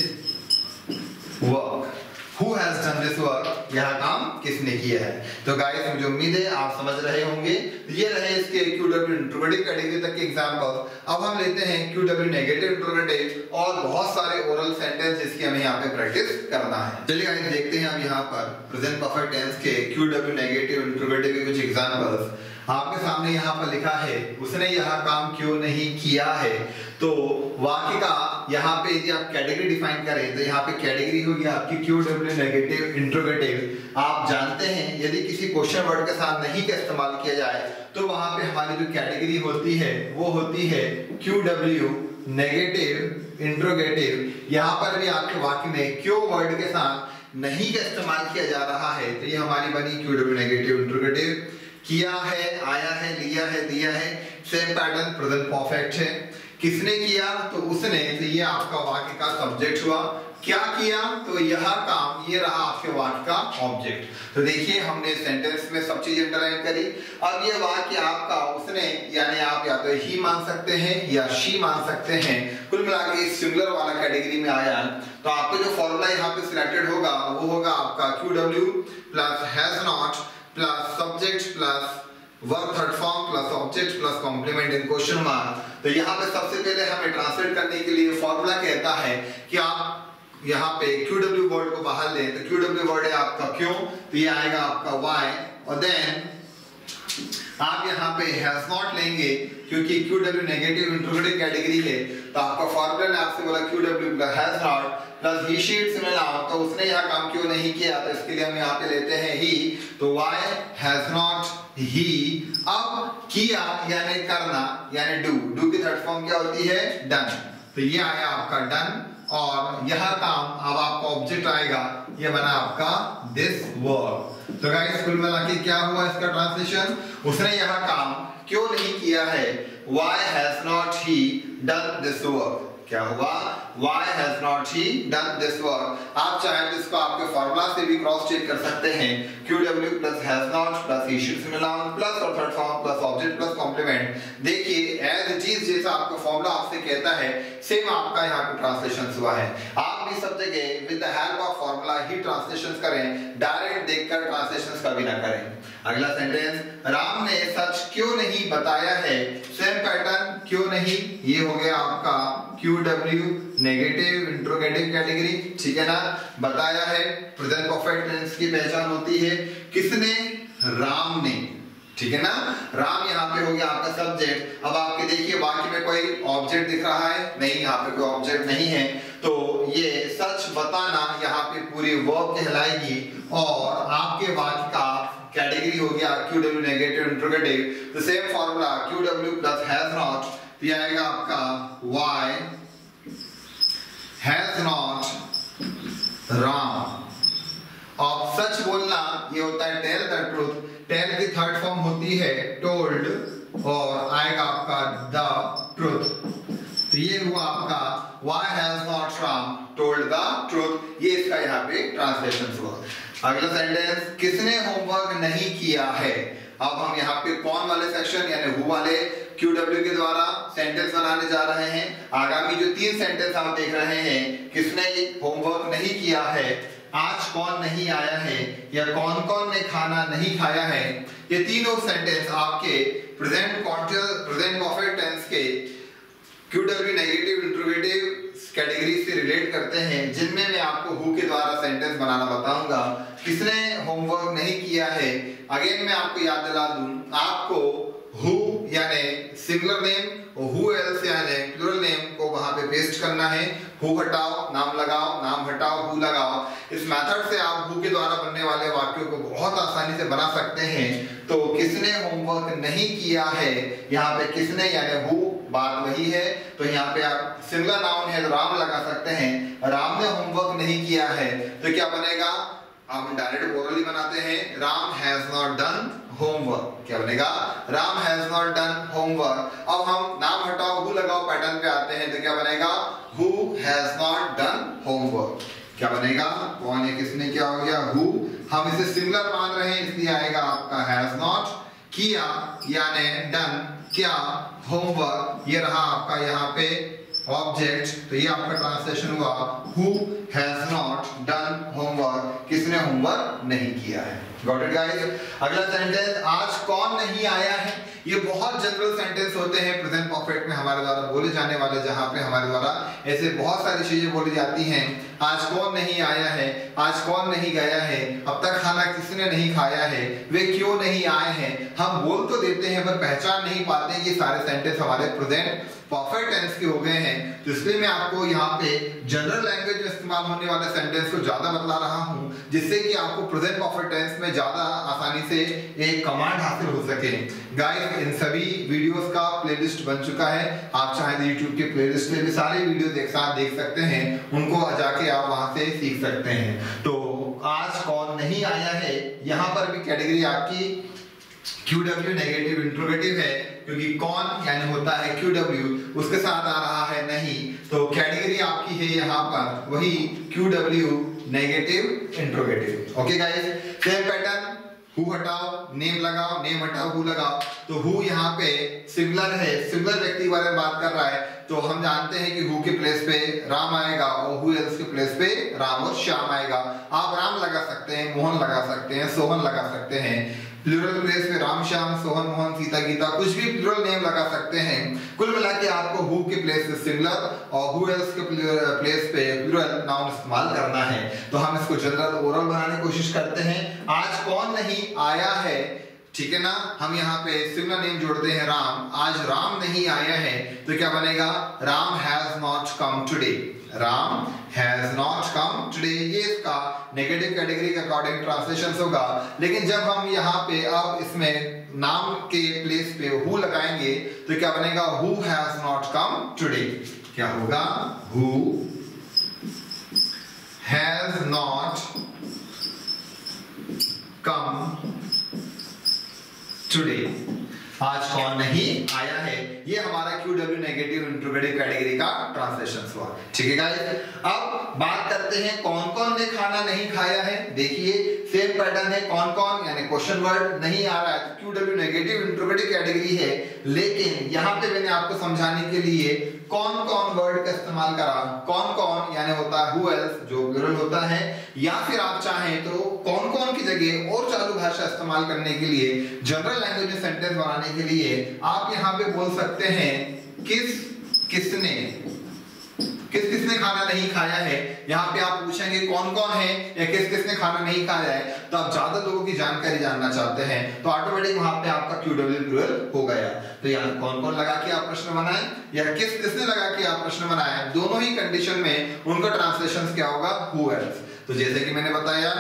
Speaker 1: work. Who has done this work? यह काम किसने किया है। तो गाइस मुझे उम्मीद है आप समझ रहे होंगे। ये रहे इसके QW इंट्रोगेटिव कैटेगरी तक के एग्जांपल। अब हम लेते हैं QW नेगेटिव इंट्रोगेटिव और बहुत सारे ओरल सेंटेंस जिसकी हमें यहाँ पे प्रैक्टिस करना है। चलिए गाइस देखते हैं अब यहाँ पर प्रेजेंट परफेक्ट टेंस के QW नेगेटिव इंट्रोगेटिव के कुछ एग्जांपल्स। आपके सामने यहाँ पर लिखा है उसने यह काम क्यों नहीं किया है। तो वाक्य का यहाँ पे यदि आप कैटेगरी डिफाइन करें तो यहाँ पे कैटेगरी होगी आपकी QW नेगेटिव इंट्रोगेटिव। आप जानते हैं यदि किसी क्वेश्चन वर्ड के साथ नहीं का इस्तेमाल किया जाए तो वहां पे हमारी जो कैटेगरी होती है वो होती है QW नेगेटिव इंट्रोगेटिव। यहाँ पर भी आपके वाक्य में क्यों वर्ड के साथ नहीं का इस्तेमाल किया जा रहा है तो ये हमारी बनी QW नेगेटिव इंट्रोगेटिव। किया है, आया है, लिया है, दिया है, सेम पैटर्न प्रेजेंट परफेक्ट है। किसने किया तो उसने, तो ये आपका वाक्य का सब्जेक्ट हुआ। क्या किया तो यह काम, ये रहा आपके वाक्य का ऑब्जेक्ट। तो देखिए हमने सेंटेंस में सब चीज अंडरलाइन करी। अब ये वाक्य आपका उसने यानी आप या तो ही मान सकते हैं या शी मान सकते हैं। कुल मिला के सिंगुलर वाला कैटेगरी में आया। तो आपको जो फॉर्मूला यहाँ पे सिलेक्टेड होगा वो होगा आपका QW plus has not plus subject plus verb third form plus object plus complement in question mark. तो यहाँ पे सबसे पहले हमें ट्रांसलेट करने के लिए फॉर्मूला कहता है कि आप यहाँ पे QW वर्ड को बाहर लें। तो QW वर्ड है आपका क्यों, तो ये आएगा आपका why और देन आप यहाँ पे हैज नॉट लेंगे क्योंकि QW नेगेटिव इंट्रोगेटिव कैटेगरी है। तो आपका फॉर्मूला ने आपसे बोला QW plus has not plus he sheets में लाओ, तो उसने यह काम क्यों नहीं किया तो इसके लिए हम यहाँ पे लेते हैं ही। तो why has not he। अब किया यानी करना यानी डू की थर्ड फॉर्म क्या होती है डन। तो ये आया आपका डन और यह काम अब आपका ऑब्जेक्ट आएगा, ये बना आपका दिस वर्क। तो गाइस कुल मिला के क्या हुआ इसका ट्रांसलेशन, उसने यह काम क्यों नहीं किया है। why has not he done this work। क्या हुआ why has not he done this work। आप चाहे तो इसको आपके फॉर्मूला से भी क्रॉस चेक कर सकते हैं। QW plus has not plus he should मिलान प्लस और third form plus object plus complement. देखिए एज इट इज जैसा आपका फॉर्मूला आपसे कहता है सेम आपका यहाँ पे ट्रांसलेशन हुआ है। आप भी सब जगह with the help of formula he translation करें, डायरेक्ट देखकर ट्रांसलेशन कभी ना करें। अगला सेंटेंस, राम ने सच क्यों नहीं बताया है। सेम पैटर्न क्यों नहीं, ये हो गया आपका QW नेगेटिव इंट्रोगेटिव कैटेगरी, ठीक है ना। बताया है प्रेजेंट परफेक्ट टेंस की पहचान होती है किसने, राम ने, ठीक है ना। राम यहाँ पे हो गया आपका सब्जेक्ट। अब आपके देखिए वाक्य में कोई ऑब्जेक्ट दिख रहा है नहीं, यहाँ पे कोई ऑब्जेक्ट नहीं है। तो ये सच बताना यहाँ पे पूरी वर्ब कहलाएगी और आपके वाक्य का कैटेगरी हो गया QW negative interrogative. The same formula QW plus has not, ये आएगा आपका why has not राम। और सच बोलना ये होता है टेल द ट्रूथ। टेल की थर्ड फॉर्म होती है टोल्ड और आएगा आपका द ट्रूथ। तो ये हुआ आपका why has not Ram told the truth, ये इसका यहाँ पे ट्रांसलेशन हुआ। अगला सेंटेंस, किसने होमवर्क नहीं किया है। अब हम यहाँ पे कौन वाले सेक्शन यानी हु वाले QW के द्वारा सेंटेंस बनाने जा रहे हैं। आगामी जो 3 सेंटेंस हम देख रहे हैं, किसने होमवर्क नहीं किया है, आज कौन नहीं आया है या कौन कौन ने खाना नहीं खाया है, ये तीनों सेंटेंस आपके प्रेजेंट परफेक्ट टेंस के QW नेगेटिव इंट्रोगेटिव कैटेगरी से रिलेट करते हैं, जिनमें मैं आपको हु के द्वारा सेंटेंस बनाना बताऊंगा। किसने होमवर्क नहीं किया है, अगेन मैं आपको याद दिला दूं, आपको हु यानी सिंगुलर नेम और हु एल्स यानी प्लूरल नेम को वहां पे पेस्ट करना है। हु हटाओ नाम लगाओ, नाम हटाओ हु लगाओ। इस मेथड से आप हु के द्वारा बनने वाले वाक्यों को बहुत आसानी से बना सकते हैं। तो किसने होमवर्क नहीं किया है, यहाँ पे किसने यानी हु बात वही है। तो यहाँ पे आप सिंगुलर नाउन है तो राम लगा सकते हैं। राम ने होमवर्क नहीं किया है तो क्या बनेगा, हम डायरेक्ट ओरली बनाते हैं, Ram has not done homework. क्या बनेगा, Ram has not done homework. अब हम नाम हटाओ हु लगाओ पैटर्न पे आते हैं तो क्या बनेगा, who has not done homework. क्या बनेगा, कौन है किसने क्या हो गया, हु। हम इसे सिंगुलर मान रहे हैं इसलिए आएगा आपका हैज नॉट किया यानी डन क्या होमवर्क। ये रहा आपका यहाँ पे ऑब्जेक्ट, तो ये आपका ट्रांसलेशन हुआ who has not done homework, किसने होमवर्क नहीं किया है। Got it guys. अगला सेंटेंस, आज कौन नहीं आया है। ये बहुत जनरल सेंटेंस होते हैं प्रेजेंट परफेक्ट में हमारे द्वारा बोले जाने वाले, जहां पे हमारे द्वारा ऐसे बहुत सारी चीजें बोली जाती हैं। आज कौन नहीं आया है, आज कौन नहीं गया है, अब तक खाना किसने नहीं खाया है, वे क्यों नहीं आए हैं। हम बोल तो देते हैं पर पहचान नहीं पाते ये सारे सेंटेंस हमारे प्रेजेंट परफेक्ट टेंस के हो गए हैं। तो इसलिए मैं आपको यहाँ पे जनरल लैंग्वेज में इस्तेमाल होने वाले सेंटेंस को ज्यादा बतला रहा हूँ, जिससे कि आपको प्रेजेंट परफेक्ट टेंस में ज्यादा आसानी से एक कमांड हासिल हो सके। गाइस, इन सभी वीडियोस का प्लेलिस्ट बन चुका है, आप चाहे तो YouTube के प्लेलिस्ट में भी सारे वीडियोस एक साथ देख सकते हैं, उनको जाके आप वहां से सीख सकते हैं। तो आज कौन नहीं आया है, यहाँ पर भी कैटेगरी आपकी QW नेगेटिव इंट्रोगेटिव है, क्योंकि कौन यानी होता है QW, उसके साथ आ रहा है नहीं, तो कैटेगरी आपकी है यहाँ पर वही QW negative interrogative. Okay guys, same pattern, who हटाओ नेम लगाओ, नेम हटाओ हु लगाओ। तो हु यहाँ पे सिंगुलर है, सिंगुलर व्यक्ति के बारे में बात कर रहा है, तो हम जानते हैं कि हु के प्लेस पे राम आएगा और हु एल्स के प्लेस पे राम और श्याम आएगा। आप राम लगा सकते हैं, मोहन लगा सकते हैं, सोहन लगा सकते हैं, प्लूरल प्लेस में राम श्याम सोहन मोहन सीता गीता, कुछ भी प्लूरल नेम लगा सकते हैं। कुल मिला के आपको हु के प्लेस पे सिंगुलर और हु एल्स के प्लेस पे प्लूरल नाउन इस्तेमाल करना है। तो हम इसको जनरल ओरल बनाने की कोशिश करते हैं। आज कौन नहीं आया है, ठीक है ना, हम यहाँ पे सिंगुलर नेम जोड़ते हैं राम, आज राम नहीं आया है तो क्या बनेगा, Ram has not come today, Ram has not come today. ये इसका नेगेटिव कैटेगरी के अकॉर्डिंग ट्रांसलेशन होगा। लेकिन जब हम यहाँ पे अब इसमें नाम के प्लेस पे हु लगाएंगे तो क्या बनेगा, who has not come today. क्या होगा, who has not come today, आज कौन नहीं आया है। ये हमारा QW नेगेटिव इंट्रोगेटिव कैटेगरी का ट्रांसलेशन हुआ। ठीक है गाइस, अब बात करते हैं कौन कौन ने खाना नहीं खाया है। देखिए सेम पैटर्न है, कौन कौन यानी क्वेश्चन वर्ड नहीं आ रहा है तो QW नेगेटिव इंट्रोगेटिव कैटेगरी है। लेकिन यहाँ पे मैंने आपको समझाने के लिए कौन कौन वर्ड का इस्तेमाल करा, कौन कौन यानी होता है हु एल्स जो प्लूरल होता है, या फिर आप चाहें तो कौन कौन की जगह और चालू भाषा इस्तेमाल करने के लिए, जनरल लैंग्वेज में सेंटेंस बनाने के लिए आप यहाँ पे बोल सकते हैं किसने किसने खाना नहीं खाया है। यहाँ पे आप पूछेंगे कौन कौन है या किसने खाना नहीं खाया है, तो आप ज्यादा लोगों की जानकारी जानना चाहते हैं तो ऑटोमेटिक वहां पे आपका QW प्लूरल हो गया। तो यहाँ कौन कौन लगा के आप प्रश्न बनाएं या किसने लगा के आप प्रश्न बनाएं, दोनों ही कंडीशन में उनका ट्रांसलेशन क्या होगा, हु एल्स। तो जैसे कि मैंने बताया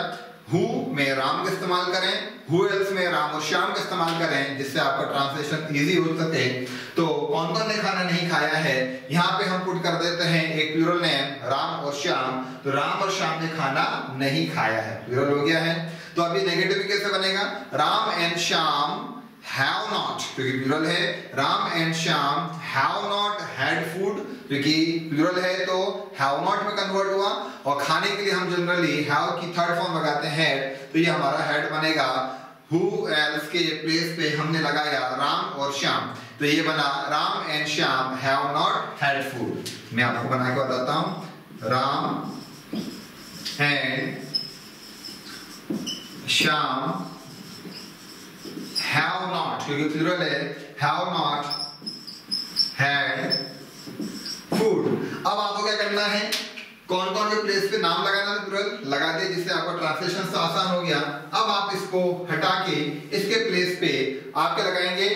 Speaker 1: हु में राम का इस्तेमाल करें, हु एल्स में राम और श्याम का इस्तेमाल करें, जिससे आपका ट्रांसलेशन इजी हो सके। तो कौन कौन ने खाना नहीं खाया है, यहाँ पे हम पुट कर देते हैं एक प्लूरल नेम राम और श्याम। तो राम और श्याम ने खाना नहीं खाया है, प्लूरल हो गया है। तो अभी नेगेटिव कैसे बनेगा, Ram and Shyam have not, क्योंकि प्लूरल है, Ram and Shyam have not had food, क्योंकि प्लूरल है तो have not में कन्वर्ट हुआ। और खाने के लिए हम जनरली have की थर्ड फॉर्म लगाते हैं had, तो ये हमारा had बनेगा। who else के प्लेस पे हमने लगाया राम और श्याम, तो ये बना Ram and Shyam have not had food। मैं आपको बना के बताता हूँ, Ram and Shyam have not, क्योंकि प्लूरल है, have not had food। अब आपको क्या करना है, कौन कौन के प्लेस पे नाम लगाना है, प्लूरल लगा दिया, जिससे आपका ट्रांसलेशन से आसान हो गया। अब आप इसको हटा के इसके प्लेस पे आपके लगाएंगे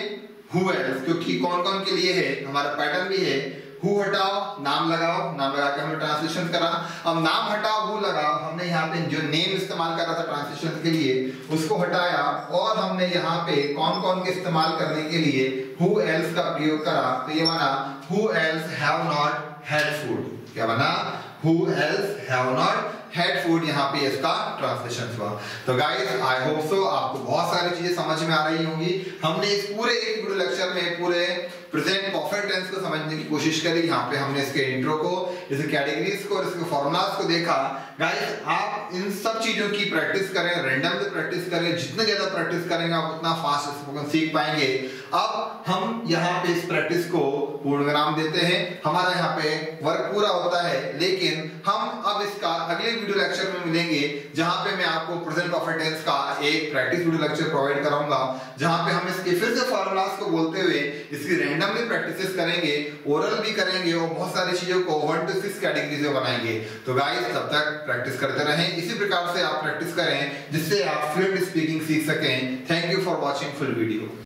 Speaker 1: who else, क्योंकि कौन कौन के लिए है, हमारा पैटर्न भी है हु हटाओ, नाम लगाओ, नाम लगा के हमने ट्रांसलेशन करा। अब नाम हटाओ, हु लगाओ, हमने यहाँ पे जो नेम इस्तेमाल करा था ट्रांसलेशन के लिए उसको हटाया और हमने यहाँ पे कौन कौन के इस्तेमाल करने के लिए हु एल्स का प्रयोग करा। तो ये बना who else have not had food. क्या बना? Who else have not had food. यहाँ पे इसका ट्रांसलेशन हुआ। तो गाइस आई होप सो आपको बहुत सारी चीजें समझ में आ रही होंगी। हमने इस पूरे एक वीडियो लेक्चर में पूरे प्रेजेंट परफेक्ट टेंस को समझने की कोशिश करी। यहाँ पे हमने इसके इंट्रो को, इसके कैटेगरीज को और इसके फॉर्मूलाज को देखा। गाइस आप इन सब चीजों की प्रैक्टिस करें, रैंडमली प्रैक्टिस करें। जितने ज्यादा प्रैक्टिस करेंगे आप उतना फास्ट स्पोकन सीख पाएंगे। अब हम यहाँ पे इस प्रैक्टिस को पूर्ण विराम देते हैं। हमारा यहाँ पे वर्क पूरा होता है, लेकिन हम अब इसका अगले वीडियो लेक्चर में मिलेंगे जहां पे मैं आपको प्रेजेंट परफेक्ट टेंस का एक प्रैक्टिस वीडियो लेक्चर प्रोवाइड कराऊंगा, जहां पे हम इसके फिर से फॉर्मूलाज को बोलते हुए इसकी रैंडमली प्रैक्टिसेस करेंगे, ओरल भी करेंगे और बहुत सारी चीजों को 1 to 6 कैटेगरीज में बनाएंगे। तो गाइस तब तक प्रैक्टिस करते रहें। इसी प्रकार से आप प्रैक्टिस करें जिससे आप फ्लुएंट स्पीकिंग सीख सकें। Thank you for watching full video.